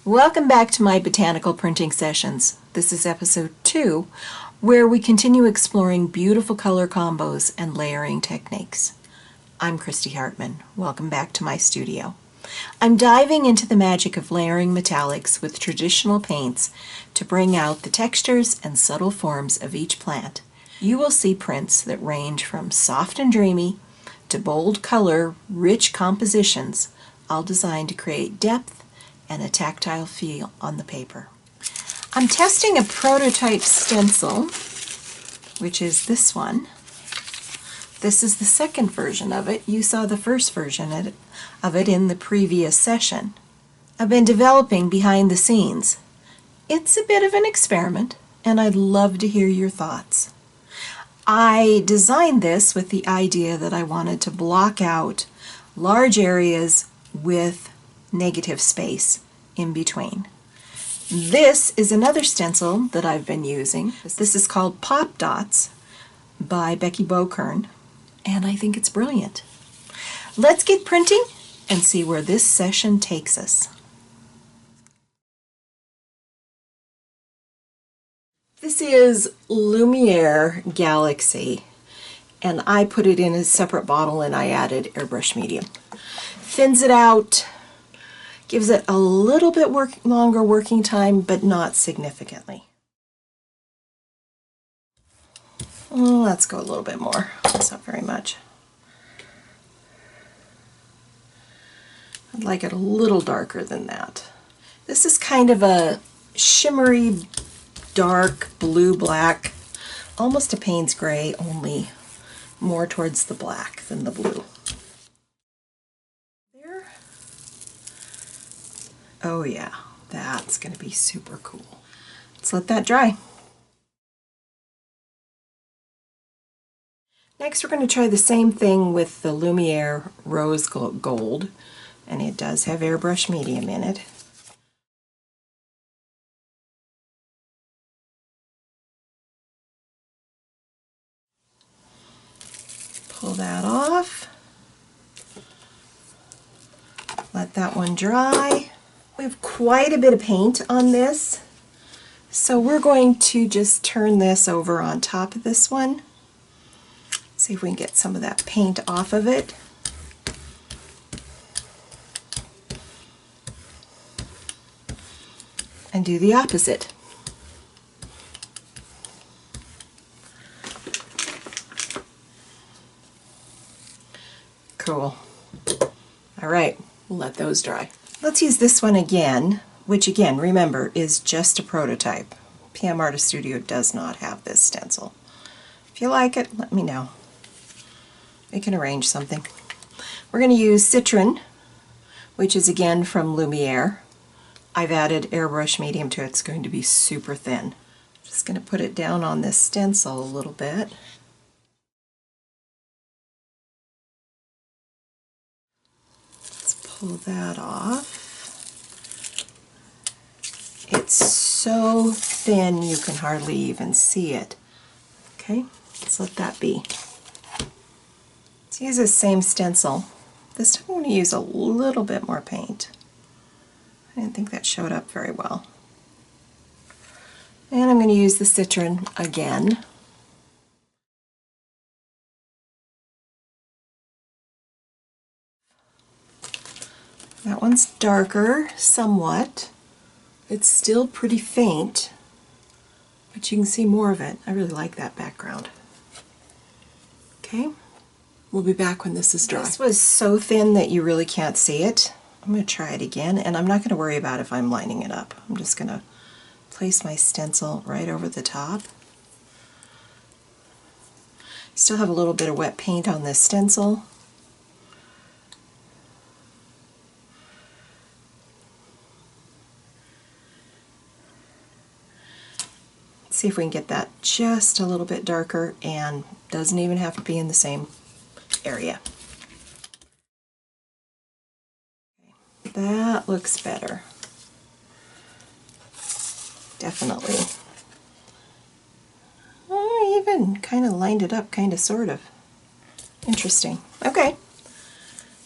Welcome back to my botanical printing sessions. This is episode 2, where we continue exploring beautiful color combos and layering techniques. I'm Christy Hartman. Welcome back to my studio. I'm diving into the magic of layering metallics with traditional paints to bring out the textures and subtle forms of each plant. You will see prints that range from soft and dreamy to bold color, rich compositions, all designed to create depth and a tactile feel on the paper. I'm testing a prototype stencil, which is this one. This is the second version of it. You saw the first version of it in the previous session. I've been developing behind the scenes. It's a bit of an experiment, and I'd love to hear your thoughts. I designed this with the idea that I wanted to block out large areas with negative space in between. This is another stencil that I've been using. This is called Pop Dots by Becky Bokern, and I think it's brilliant. Let's get printing and see where this session takes us. This is Lumiere Galaxy, and I put it in a separate bottle and I added airbrush medium. Thins it out, gives it a little bit longer working time, but not significantly. Let's go a little bit more. That's not very much. I'd like it a little darker than that. This is kind of a shimmery, dark blue-black, almost a Payne's gray, only more towards the black than the blue. There. Oh yeah, that's going to be super cool. Let's let that dry. Next we're going to try the same thing with the Lumiere Rose Gold, and it does have airbrush medium in it. Pull that off. Let that one dry. We have quite a bit of paint on this, so we're going to just turn this over on top of this one. See if we can get some of that paint off of it. And do the opposite. Cool. All right, we'll let those dry. Let's use this one again, which again, remember, is just a prototype. pmartiststudio does not have this stencil. If you like it, let me know. We can arrange something. We're going to use Citron, which is again from Lumiere. I've added airbrush medium to it. It's going to be super thin. Just going to put it down on this stencil a little bit. Let's pull that off. It's so thin you can hardly even see it. Okay, let's let that be. Let's use the same stencil. This time I'm going to use a little bit more paint. I didn't think that showed up very well. And I'm going to use the Citron again. That one's darker, somewhat. It's still pretty faint, but you can see more of it. I really like that background. Okay, we'll be back when this is dry. This was so thin that you really can't see it. I'm going to try it again, and I'm not going to worry about if I'm lining it up. I'm just going to place my stencil right over the top. Still have a little bit of wet paint on this stencil. See if we can get that just a little bit darker, and doesn't even have to be in the same area. That looks better. Definitely. Oh, I even kind of lined it up, kind of, sort of. Interesting. Okay,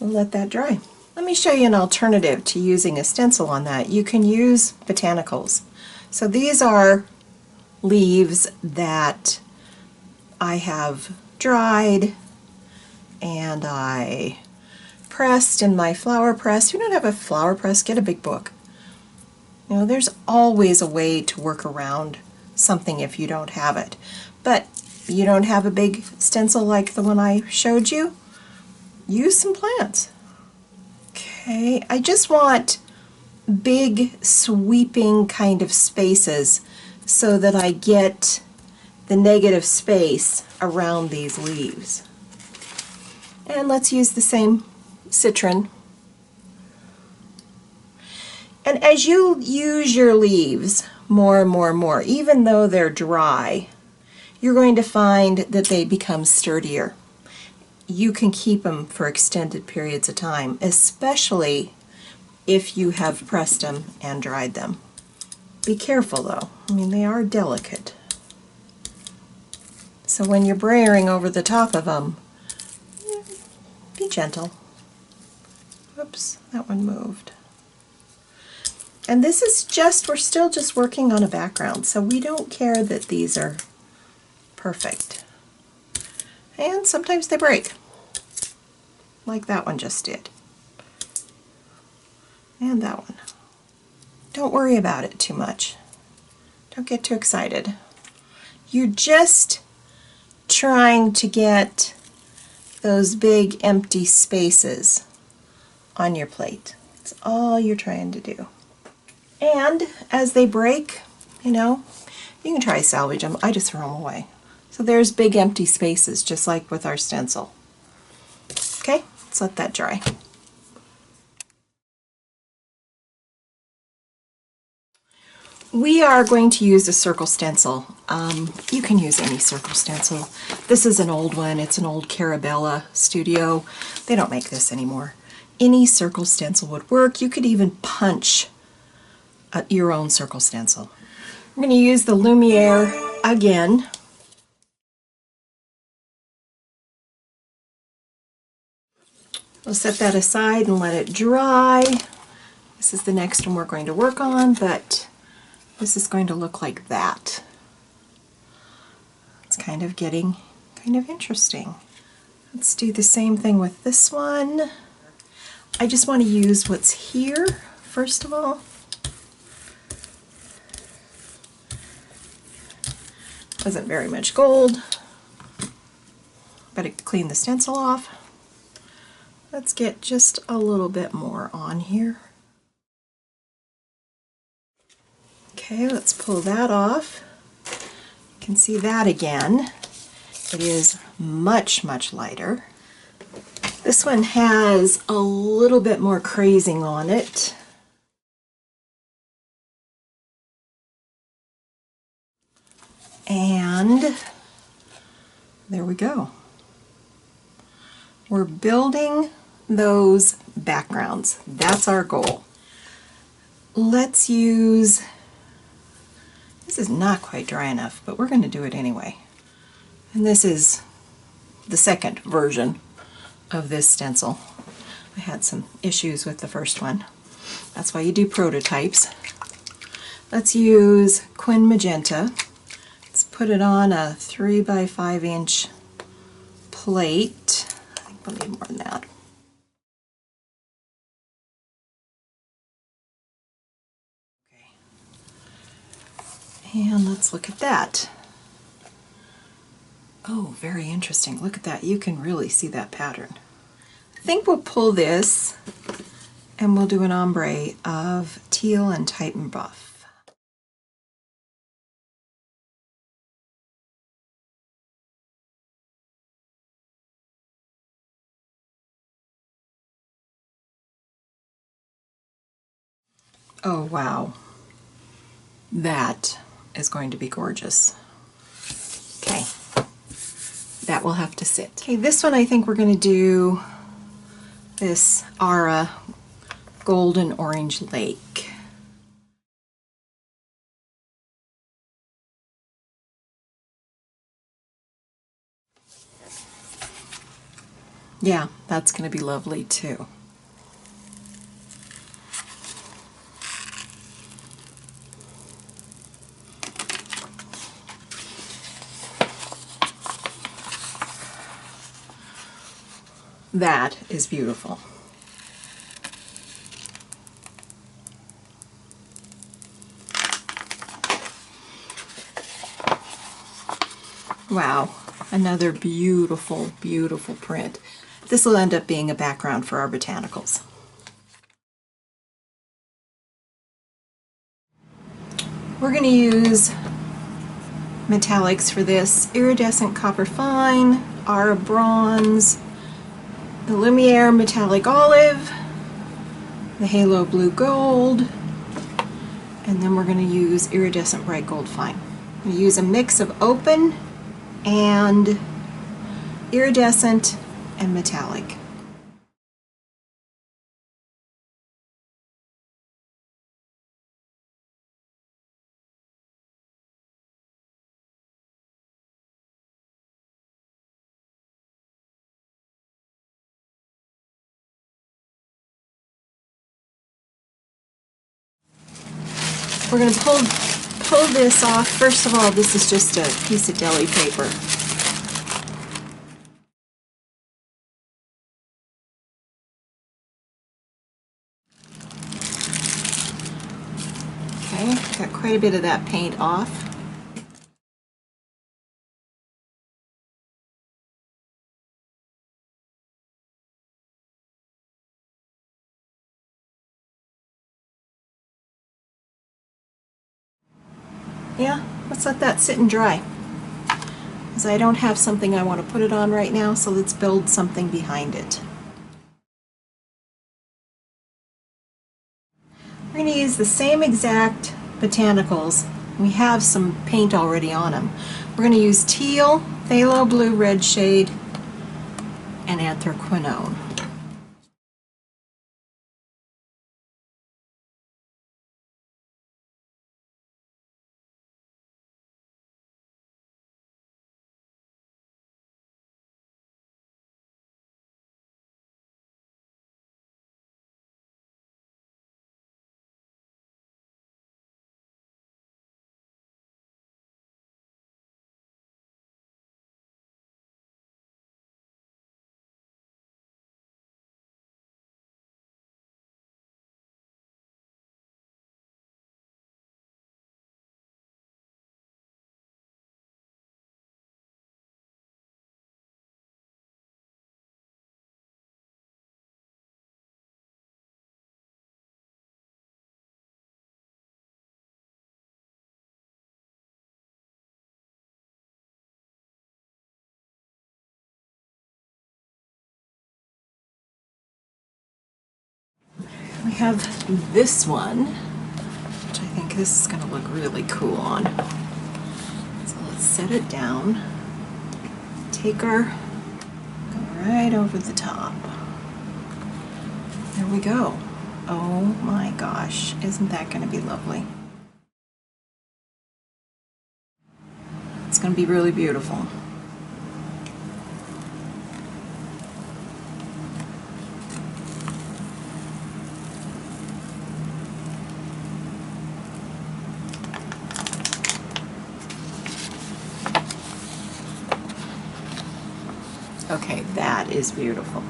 we'll let that dry. Let me show you an alternative to using a stencil on that. You can use botanicals. So these are leaves that I have dried and I pressed in my flower press. If you don't have a flower press, get a big book. You know, there's always a way to work around something if you don't have it. But you don't have a big stencil like the one I showed you, use some plants. Okay, I just want big sweeping kind of spaces so that I get the negative space around these leaves. And let's use the same citron. And as you use your leaves more and more and more, even though they're dry, you're going to find that they become sturdier. You can keep them for extended periods of time, especially if you have pressed them and dried them. Be careful though, I mean they are delicate. So when you're brayering over the top of them, be gentle. Oops, that one moved. And this is just, we're still just working on a background, so we don't care that these are perfect. And sometimes they break, like that one just did. And that one. Don't worry about it too much. Don't get too excited. You're just trying to get those big empty spaces on your plate. That's all you're trying to do. And as they break, you know, you can try to salvage them. I just throw them away. So there's big empty spaces, just like with our stencil. Okay, let's let that dry. We are going to use a circle stencil. You can use any circle stencil. This is an old one. It's an old Carabella Studio. They don't make this anymore. Any circle stencil would work. You could even punch your own circle stencil. I'm going to use the Lumiere again. We'll set that aside and let it dry. This is the next one we're going to work on, but this is going to look like that. It's kind of getting kind of interesting. Let's do the same thing with this one. I just want to use what's here first of all. Wasn't very much gold. Better clean the stencil off. Let's get just a little bit more on here. Okay, let's pull that off. You can see that again. It is much, much lighter. This one has a little bit more crazing on it. And there we go. We're building those backgrounds. That's our goal. Let's use, this is not quite dry enough, but we're going to do it anyway. And this is the second version of this stencil. I had some issues with the first one. That's why you do prototypes. Let's use Quin Magenta. Let's put it on a 3 by 5 inch plate. I think we'll need more than that. Okay. And let's look at that. Oh, very interesting. Look at that. You can really see that pattern. I think we'll pull this and we'll do an ombre of teal and Titan buff. Oh wow, that is going to be gorgeous. Okay, that will have to sit. Okay, this one I think we're going to do this Ara Golden Orange Lake. Yeah, that's going to be lovely too. That is beautiful. Wow, another beautiful, beautiful print. This will end up being a background for our botanicals. We're going to use metallics for this. Iridescent copper fine, Ara bronze, the Lumiere metallic olive, the halo blue gold, and then we're going to use iridescent bright gold fine. I'm going to use a mix of open and iridescent and metallic. We're going to pull this off. First of all, this is just a piece of deli paper. Okay, got quite a bit of that paint off. Yeah, let's let that sit and dry, because I don't have something I want to put it on right now, so let's build something behind it. We're going to use the same exact botanicals. We have some paint already on them. We're going to use teal, phthalo blue red shade, and anthraquinone. We have this one, which I think this is going to look really cool on. So let's set it down. Take our, go right over the top. There we go. Oh my gosh, isn't that going to be lovely? It's going to be really beautiful. Okay, that is beautiful.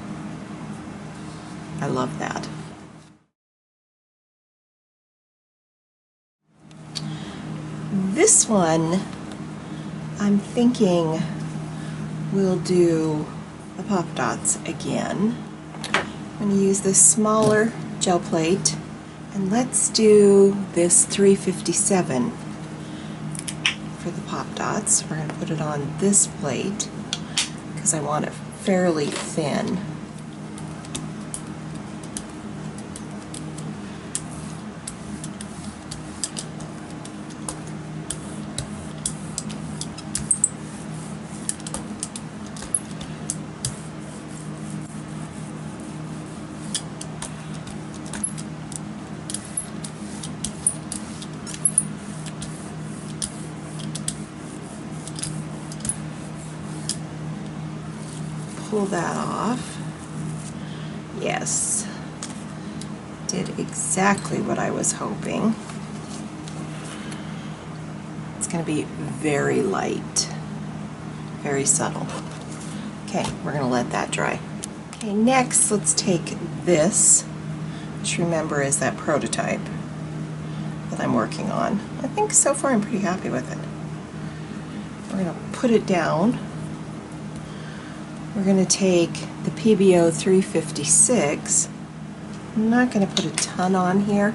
I love that. This one, I'm thinking we'll do the pop dots again. I'm going to use this smaller gel plate, and let's do this 357 for the pop dots. We're going to put it on this plate because I want it fairly thin. Pull that off. Yes, did exactly what I was hoping. It's going to be very light, very subtle. Okay, we're going to let that dry. Okay, next let's take this, which remember is that prototype that I'm working on. I think so far I'm pretty happy with it. We're going to put it down. We're going to take the PBO 356. I'm not going to put a ton on here.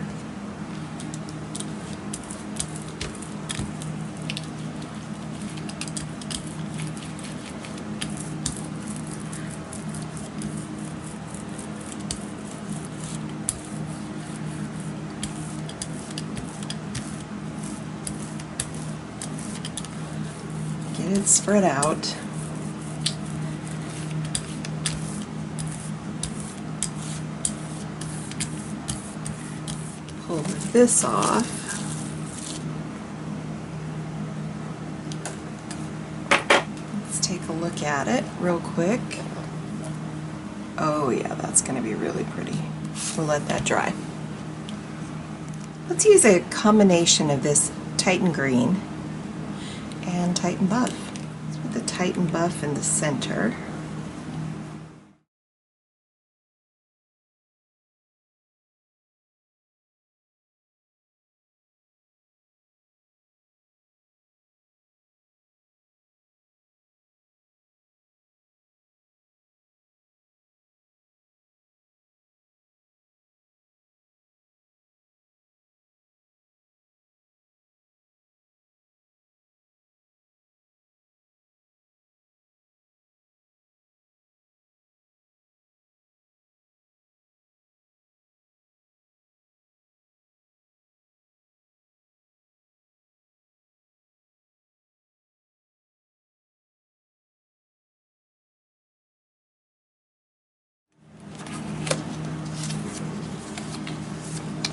Get it spread out. Pull this off. Let's take a look at it real quick. Oh yeah, that's going to be really pretty. We'll let that dry. Let's use a combination of this Titan Green and Titan Buff. Let's put the Titan Buff in the center.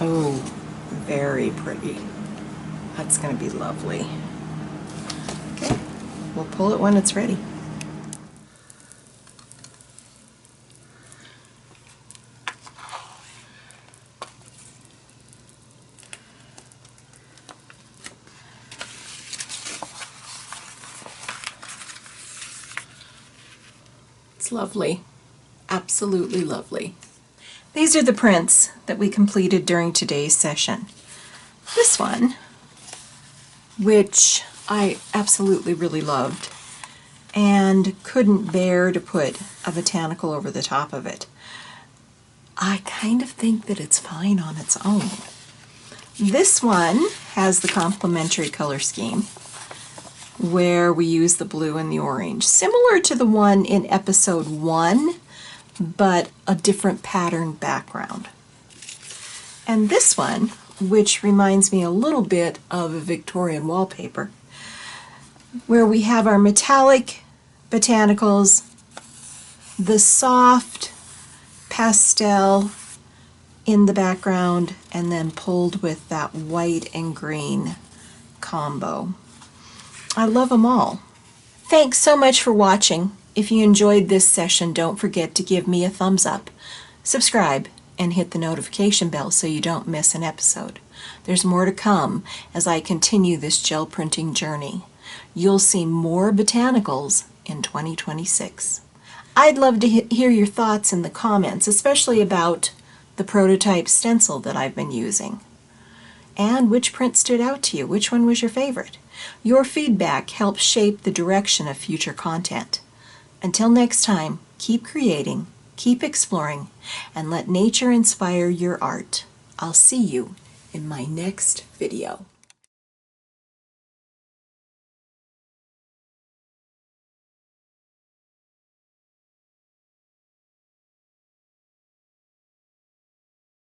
Oh, very pretty. That's going to be lovely. Okay, we'll pull it when it's ready. It's lovely. Absolutely lovely. These are the prints that we completed during today's session. This one, which I absolutely really loved and couldn't bear to put a botanical over the top of it. I kind of think that it's fine on its own. This one has the complementary color scheme where we use the blue and the orange, similar to the one in episode 1, but a different pattern background. And this one, which reminds me a little bit of a Victorian wallpaper, where we have our metallic botanicals, the soft pastel in the background, and then pulled with that white and green combo. I love them all. Thanks so much for watching. If you enjoyed this session, don't forget to give me a thumbs up, subscribe, and hit the notification bell so you don't miss an episode. There's more to come as I continue this gel printing journey. You'll see more botanicals in 2026. I'd love to hear your thoughts in the comments, especially about the prototype stencil that I've been using. And which print stood out to you? Which one was your favorite? Your feedback helps shape the direction of future content. Until next time, keep creating, keep exploring, and let nature inspire your art. I'll see you in my next video.